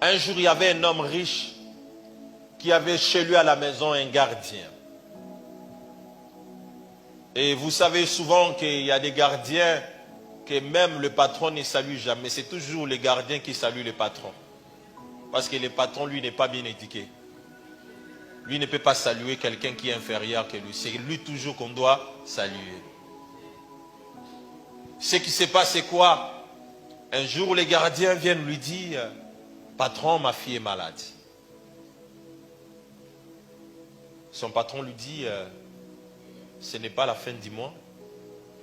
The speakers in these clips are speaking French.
Un jour, il y avait un homme riche qui avait chez lui à la maison un gardien. Et vous savez souvent qu'il y a des gardiens que même le patron ne salue jamais. C'est toujours les gardiens qui saluent le patron. Parce que le patron, lui, n'est pas bien éduqué. Lui ne peut pas saluer quelqu'un qui est inférieur que lui. C'est lui toujours qu'on doit saluer. Ce qui se passe, c'est quoi? Un jour, les gardiens viennent lui dire, patron, ma fille est malade. Son patron lui dit, ce n'est pas la fin du mois,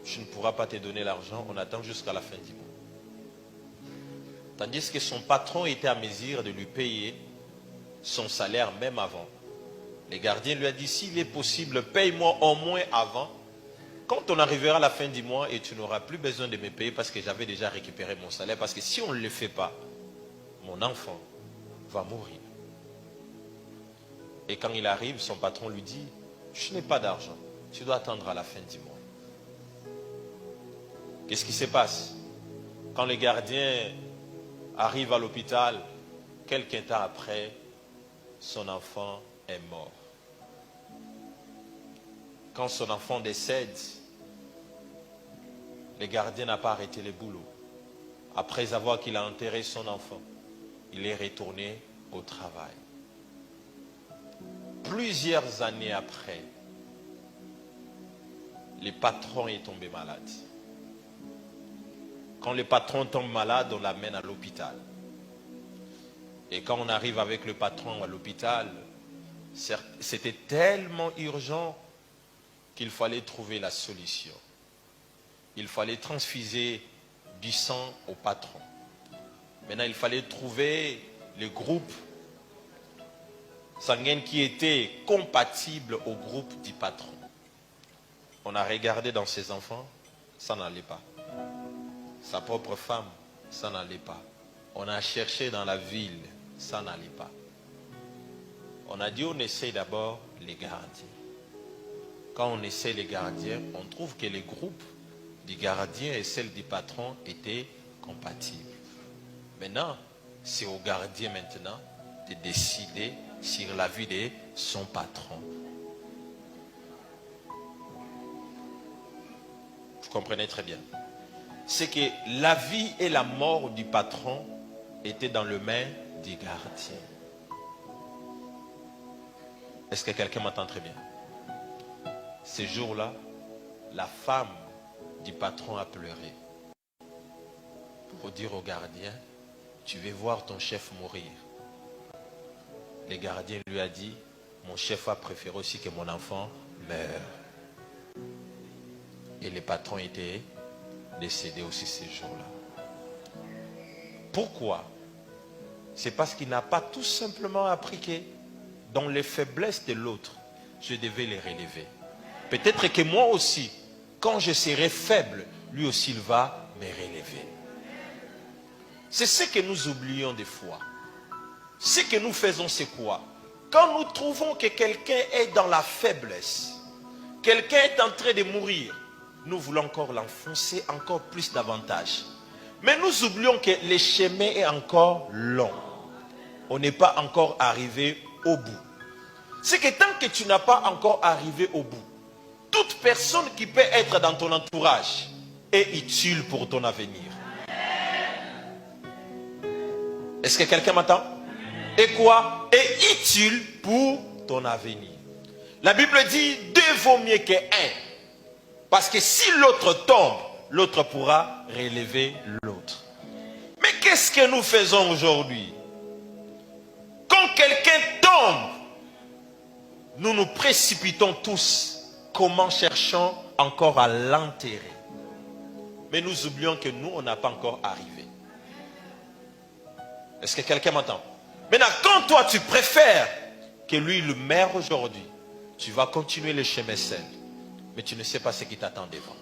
je ne pourrai pas te donner l'argent, on attend jusqu'à la fin du mois. Tandis que son patron était à mesure de lui payer son salaire même avant. Le gardien lui a dit, s'il est possible, paye-moi au moins avant. Quand on arrivera à la fin du mois et tu n'auras plus besoin de me payer parce que j'avais déjà récupéré mon salaire. Parce que si on ne le fait pas, mon enfant va mourir. Et quand il arrive, son patron lui dit, je n'ai pas d'argent, tu dois attendre à la fin du mois. Qu'est-ce qui se passe? Quand le gardien arrive à l'hôpital, quelques temps après, son enfant est mort. Quand son enfant décède, le gardien n'a pas arrêté le boulot. Après avoir qu'il a enterré son enfant, il est retourné au travail. Plusieurs années après, le patron est tombé malade. Quand le patron tombe malade, on l'amène à l'hôpital. Et quand on arrive avec le patron à l'hôpital, c'était tellement urgent qu'il fallait trouver la solution. Il fallait transfuser du sang au patron. Maintenant, il fallait trouver le groupe sanguin qui était compatible au groupe du patron. On a regardé dans ses enfants, ça n'allait pas. Sa propre femme, ça n'allait pas. On a cherché dans la ville, ça n'allait pas. On a dit on essaie d'abord les gardiens. Quand on essaie les gardiens, on trouve que les groupes du gardien et celle du patron étaient compatibles. Maintenant, c'est au gardien maintenant de décider sur la vie de son patron. Vous comprenez très bien. C'est que la vie et la mort du patron étaient dans les mains du gardien. Est-ce que quelqu'un m'entend très bien? Ce jour-là, la femme du patron a pleuré pour dire au gardien, tu veux voir ton chef mourir. Le gardien lui a dit, mon chef a préféré aussi que mon enfant meure. Et le patron était décédé aussi ce jour-là. Pourquoi? C'est parce qu'il n'a pas tout simplement appris que dans les faiblesses de l'autre, je devais les relever. Peut-être que moi aussi, quand je serai faible, lui aussi il va me relever. C'est ce que nous oublions des fois. Ce que nous faisons, c'est quoi? Quand nous trouvons que quelqu'un est dans la faiblesse, quelqu'un est en train de mourir, nous voulons encore l'enfoncer encore plus davantage. Mais nous oublions que le chemin est encore long. On n'est pas encore arrivé au bout. C'est que tant que tu n'as pas encore arrivé au bout, toute personne qui peut être dans ton entourage est utile pour ton avenir. Est-ce que quelqu'un m'entend? Et quoi? Est utile pour ton avenir. La Bible dit, deux vaut mieux qu'un. Parce que si l'autre tombe, l'autre pourra relever l'autre. Mais qu'est-ce que nous faisons aujourd'hui? Quand quelqu'un tombe, nous nous précipitons tous. Comment cherchons encore à l'enterrer? Mais nous oublions que nous, on n'a pas encore arrivé. Est-ce que quelqu'un m'entend? Maintenant, quand toi, tu préfères que lui le meure aujourd'hui, tu vas continuer le chemin seul. Mais tu ne sais pas ce qui t'attend devant.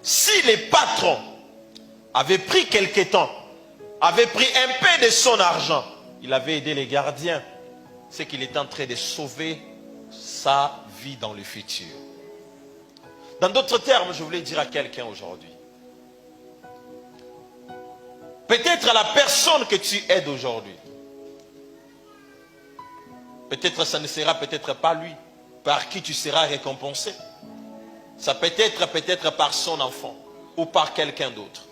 Si les patrons avaient pris quelque temps, avaient pris un peu de son argent, il avait aidé les gardiens, c'est qu'il est en train de sauver sa vie dans le futur. Dans d'autres termes, je voulais dire à quelqu'un aujourd'hui, Peut-être la personne que tu aides aujourd'hui. Peut-être ça ne sera peut-être pas lui par qui tu seras récompensé. Ça peut être par son enfant ou par quelqu'un d'autre.